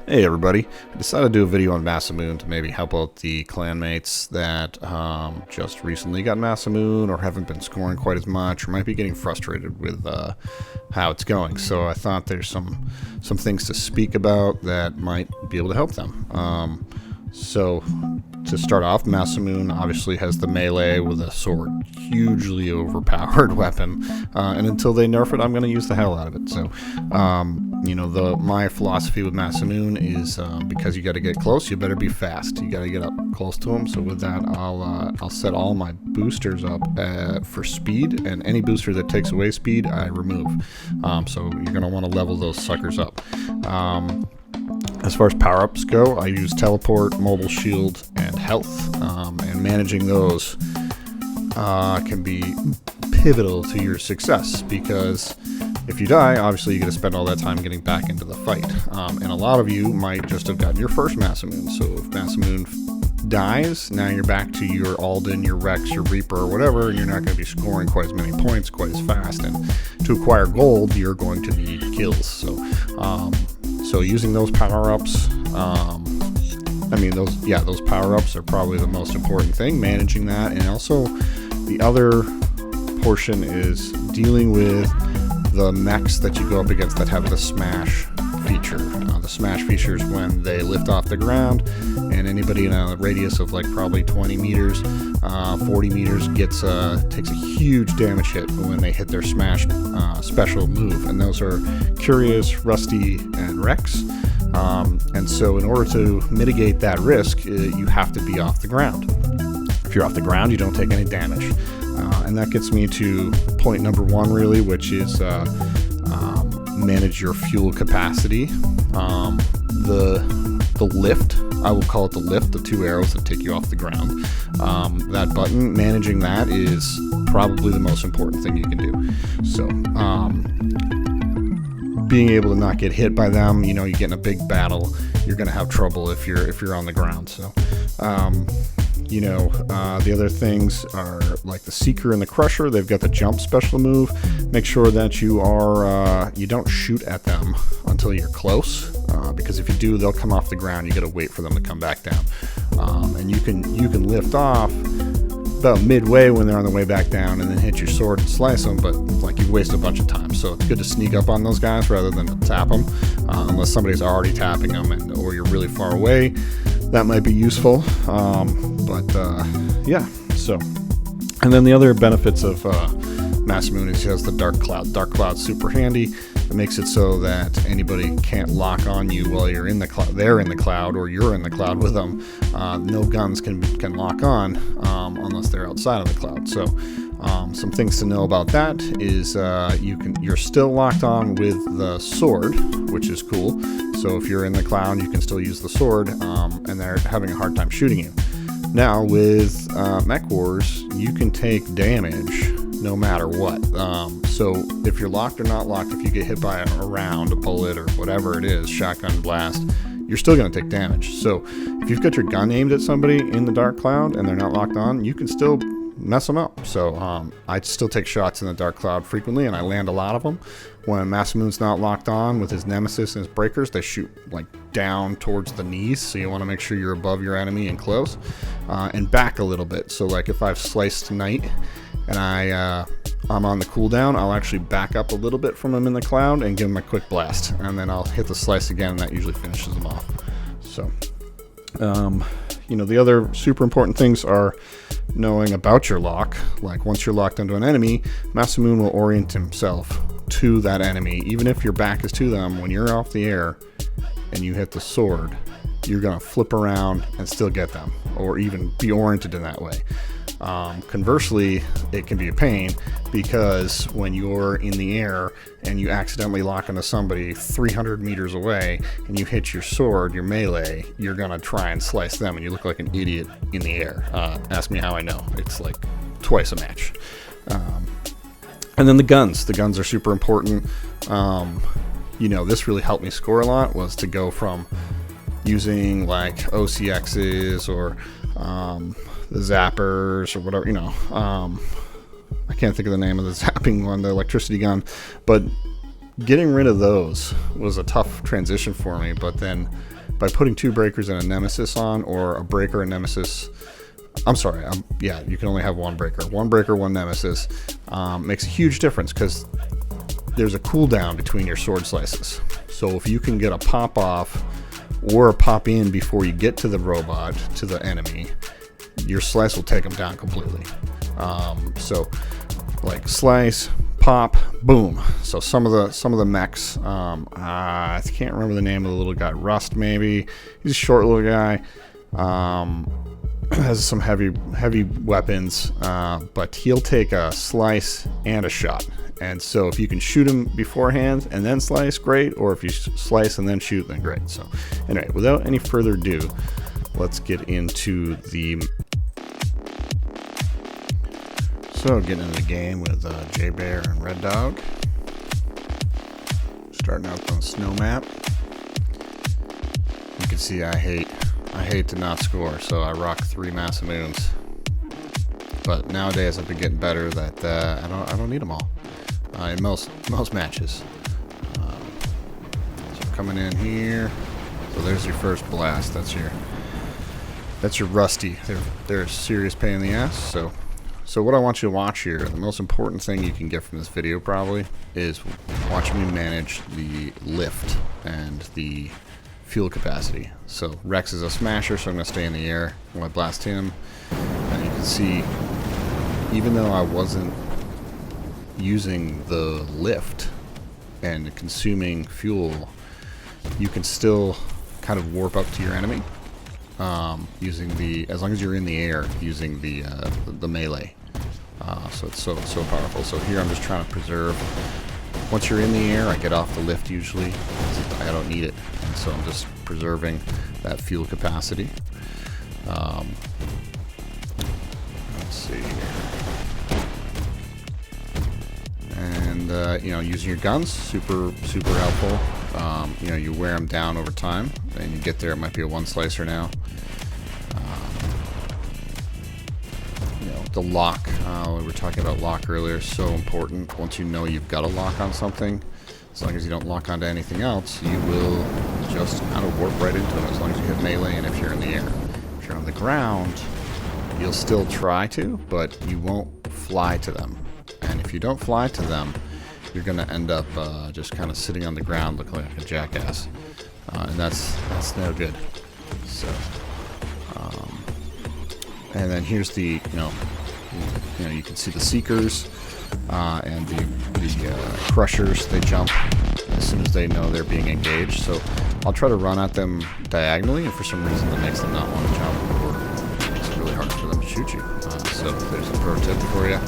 Hey everybody, I decided to do a video on Masamune to maybe help out the clanmates that just recently got Masamune or haven't been scoring quite as much or might be getting frustrated with how it's going. So I thought there's some things to speak about that might be able to help them. So to start off, Masamune obviously has the melee with a sword, hugely overpowered weapon, and until they nerf it, I'm going to use the hell out of it. So, my philosophy with Masamune is because you got to get close, you better be fast. You got to get up close to him. So with that, I'll set all my boosters up for speed, and any booster that takes away speed, I remove. So you're going to want to level those suckers up. As far as power-ups go, I use teleport, mobile shield, and health, and managing those can be pivotal to your success, because if you die, obviously you got to spend all that time getting back into the fight, and a lot of you might just have gotten your first Masamune. So if Masamune dies, now you're back to your Alden, your Rex, your Reaper, or whatever, and you're not going to be scoring quite as many points quite as fast, and to acquire gold, you're going to need kills. So using those power-ups, those power-ups are probably the most important thing, managing that. And also the other portion is dealing with the mechs that you go up against that have the smash feature. The smash feature is when they lift off the ground, and anybody in a radius of like probably 20 meters, 40 meters takes a huge damage hit when they hit their smash special move, and those are Curious, Rusty, and Rex. And so in order to mitigate that risk, you have to be off the ground. If you're off the ground, you don't take any damage. And that gets me to point number one, really, which is manage your fuel capacity. The lift, I will call it the lift, the two arrows that take you off the ground. That button, managing that is probably the most important thing you can do. So being able to not get hit by them, you get in a big battle, you're going to have trouble if you're on the ground. So the other things are like the Seeker and the Crusher. They've got the jump special move. Make sure that you don't shoot at them until you're close, because if you do, they'll come off the ground. You got to wait for them to come back down, and you can lift off about midway when they're on the way back down, and then hit your sword and slice them. But like, you've wasted a bunch of time. So it's good to sneak up on those guys rather than to tap them, unless somebody's already tapping them or you're really far away. That might be useful, so. And then the other benefits of Masamune is he has the Dark Cloud. Dark Cloud's super handy. It makes it so that anybody can't lock on you while you're in the cloud. They're in the cloud, or you're in the cloud with them. No guns can lock on unless they're outside of the cloud. So some things to know about that is you're still locked on with the sword, which is cool. So if you're in the cloud, you can still use the sword, and they're having a hard time shooting you. Now with Mech Wars, you can take damage no matter what. So if you're locked or not locked, if you get hit by a round, a bullet, or whatever it is, shotgun blast, you're still going to take damage. So if you've got your gun aimed at somebody in the Dark Cloud and they're not locked on, you can still mess them up. So I still take shots in the Dark Cloud frequently, and I land a lot of them. When Masamune's not locked on with his Nemesis and his Breakers, they shoot like down towards the knees, so you want to make sure you're above your enemy and close, and back a little bit. So like if I've sliced Knight and I'm on the cooldown, I'll actually back up a little bit from him in the cloud and give him a quick blast, and then I'll hit the slice again, and that usually finishes him off. So the other super important things are knowing about your lock. Like once you're locked into an enemy, Masamune will orient himself to that enemy. Even if your back is to them, when you're off the air and you hit the sword, you're going to flip around and still get them, or even be oriented in that way. Conversely, it can be a pain, because when you're in the air and you accidentally lock into somebody 300 meters away and you hit your sword, your melee, you're going to try and slice them, and you look like an idiot in the air. Ask me how I know. It's like twice a match. And then the guns. The guns are super important. This really helped me score a lot, was to go from using like OCXs or the zappers or whatever, I can't think of the name of the zapping one, the electricity gun, but getting rid of those was a tough transition for me. But then by putting 2 breakers and a nemesis on, or a breaker and nemesis. I'm sorry, yeah, you can only have 1 breaker. 1 breaker, 1 nemesis makes a huge difference because there's a cooldown between your sword slices. So if you can get a pop off or a pop in before you get to the robot, to the enemy, your slice will take them down completely. So like slice, pop, boom. So some of the mechs, I can't remember the name of the little guy. Rust, maybe. He's a short little guy. Has some heavy weapons, but he'll take a slice and a shot. And so if you can shoot him beforehand and then slice, great. Or if you slice and then shoot, then great. So anyway, without any further ado, let's get into the... So getting into the game with J-Bear and Red Dog. Starting out on the snow map. You can see I hate to not score, so I rock 3 Masamunes. But nowadays I've been getting better that I don't need them all in most matches. So coming in here, so there's your first blast. That's your Rusty. They're a serious pain in the ass. So what I want you to watch here, the most important thing you can get from this video probably, is watch me manage the lift and the fuel capacity. So Rex is a smasher, so I'm going to stay in the air when I blast him. And you can see, even though I wasn't using the lift and consuming fuel, you can still kind of warp up to your enemy using as long as you're in the air, using the melee. So it's so powerful. So here I'm just trying to preserve. Once you're in the air, I get off the lift usually. I don't need it, and so I'm just preserving that fuel capacity. Let's see here. And using your guns, super helpful. You wear them down over time, and you get there. It might be a 1 slicer now. The lock, we were talking about lock earlier, is so important. Once you know you've got a lock on something, as long as you don't lock onto anything else, you will just kind of warp right into them as long as you hit melee and if you're in the air. If you're on the ground, you'll still try to, but you won't fly to them. And if you don't fly to them, you're going to end up just kind of sitting on the ground looking like a jackass. And that's no good. So, and then here's the, you can see the Seekers and the Crushers. They jump as soon as they know they're being engaged. So I'll try to run at them diagonally, and for some reason that makes them not want to jump, or makes it really hard for them to shoot you. So there's a pro tip for you.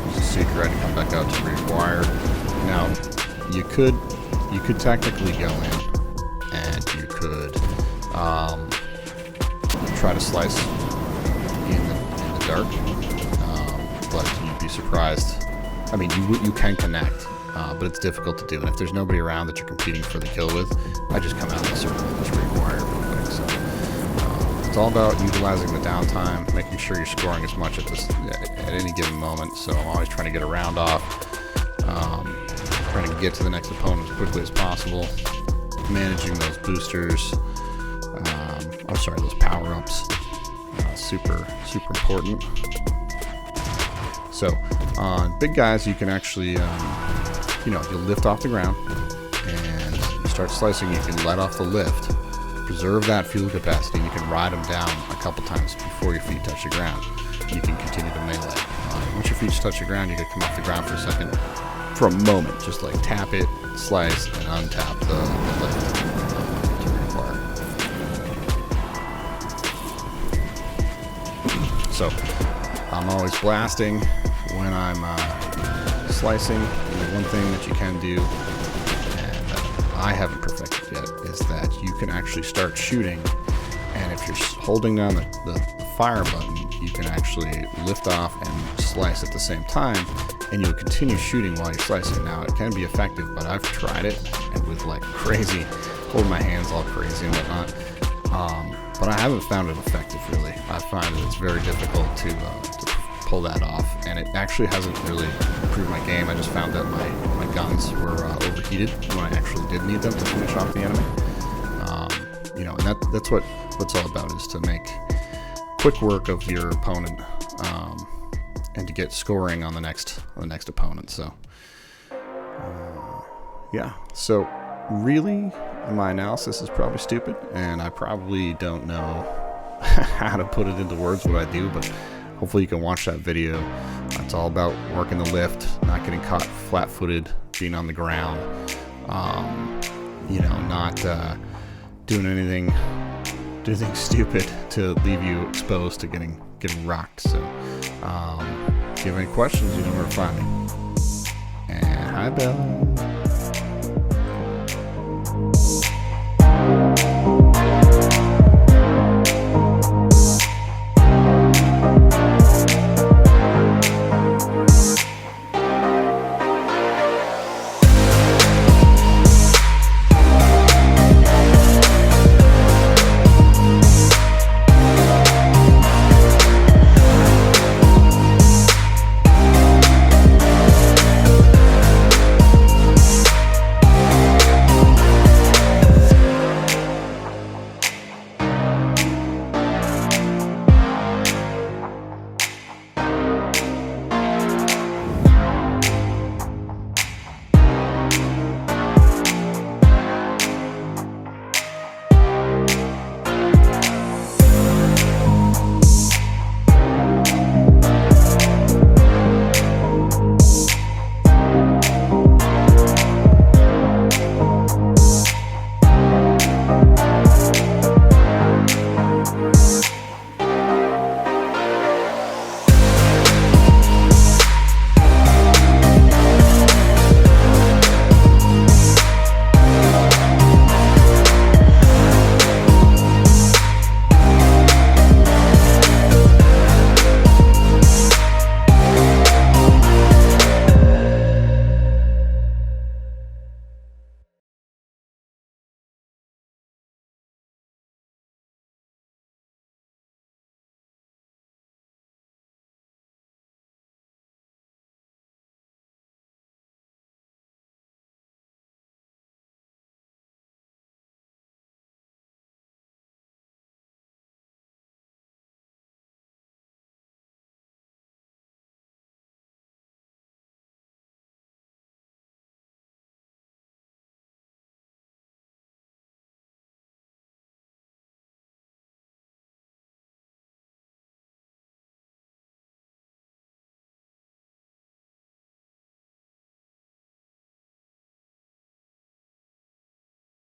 There's a Seeker. I had to come back out to reacquire. Now you could technically go in and you could try to slice in the dark, but you'd be surprised. I mean, you can connect, but it's difficult to do. And if there's nobody around that you're competing for the kill with, I just come out in the circle and just reacquire real quick. So it's all about utilizing the downtime, making sure you're scoring as much at any given moment. So I'm always trying to get a round off, trying to get to the next opponent as quickly as possible, managing those boosters. Those power-ups. Super important. So on big guys, you can actually, you'll lift off the ground and you start slicing. You can let off the lift, preserve that fuel capacity. You can ride them down a couple times before your feet touch the ground. You can continue to melee. Once your feet touch the ground, you can come off the ground for a second, for a moment, just like tap it, slice, and untap the lift to reacquire. So I'm always blasting when I'm slicing. And one thing that you can do, and I haven't perfected yet, is that you can actually start shooting, and if you're holding down the fire button, you can actually lift off and slice at the same time, and you'll continue shooting while you're slicing. Now, it can be effective, but I've tried it, and with like crazy, holding my hands all crazy and whatnot, but I haven't found it effective, really. I find that it's very difficult to pull that off, and it actually hasn't really improved my game. I just found that my guns were overheated when I actually did need them to finish off the enemy. You know, and that's what it's all about, is to make quick work of your opponent, and to get scoring on the next opponent. So yeah, so really my analysis is probably stupid, and I probably don't know how to put it into words what I do, but hopefully you can watch that video. It's all about working the lift, not getting caught flat-footed, being on the ground, you know, not doing anything stupid to leave you exposed to getting rocked. So if you have any questions, you know where to find me. And hi, Bella.